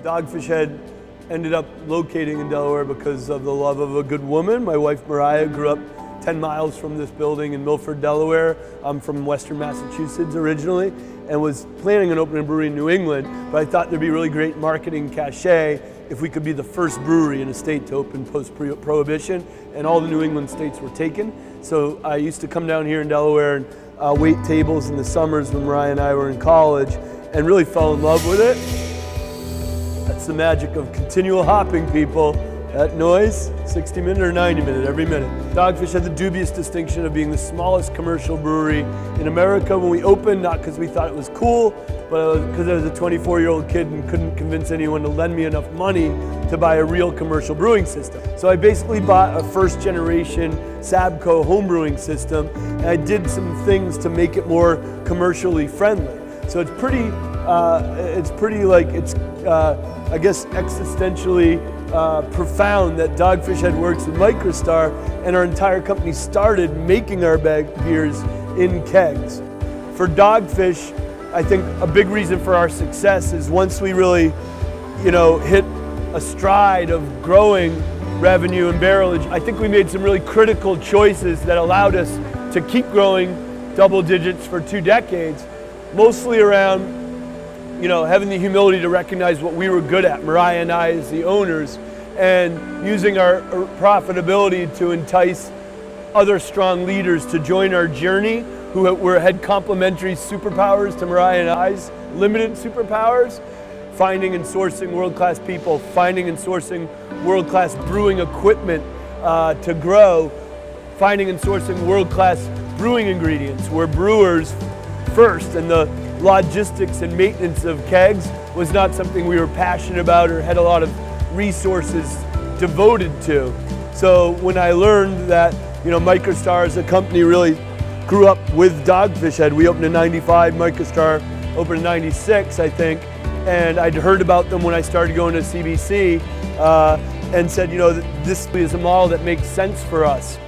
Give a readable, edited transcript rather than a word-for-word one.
Dogfish Head ended up locating in Delaware because of the love of a good woman. My wife Mariah grew up 10 miles from this building in Milford, Delaware. I'm from Western Massachusetts originally and was planning on opening a brewery in New England, but I thought there'd be really great marketing cachet if we could be the first brewery in a state to open post-prohibition, and all the New England states were taken. So I used to come down here in Delaware and wait tables in the summers when Mariah and I were in college and really fell in love with it. That's the magic of continual hopping, people. That noise, 60 minute or 90 minute, every minute. Dogfish had the dubious distinction of being the smallest commercial brewery in America when we opened, not because we thought it was cool, but because I was a 24-year-old kid and couldn't convince anyone to lend me enough money to buy a real commercial brewing system. So I basically bought a first generation Sabco home brewing system, and I did some things to make it more commercially friendly. So it's pretty I guess existentially profound that Dogfish Head works with MicroStar, and our entire company started making our beers in kegs. For Dogfish, I think a big reason for our success is once we really, hit a stride of growing revenue and barrelage, I think we made some really critical choices that allowed us to keep growing double digits for 2 decades, mostly around having the humility to recognize what we were good at, Mariah and I as the owners, and using our profitability to entice other strong leaders to join our journey who had complementary superpowers to Mariah and I's limited superpowers, finding and sourcing world-class people, finding and sourcing world-class brewing equipment to grow, finding and sourcing world-class brewing ingredients. We're brewers first, and the logistics and maintenance of kegs was not something we were passionate about or had a lot of resources devoted to. So when I learned that MicroStar as a company really grew up with Dogfish Head, we opened in '95, MicroStar opened in '96, I think, and I'd heard about them when I started going to CBC and said, this is a model that makes sense for us.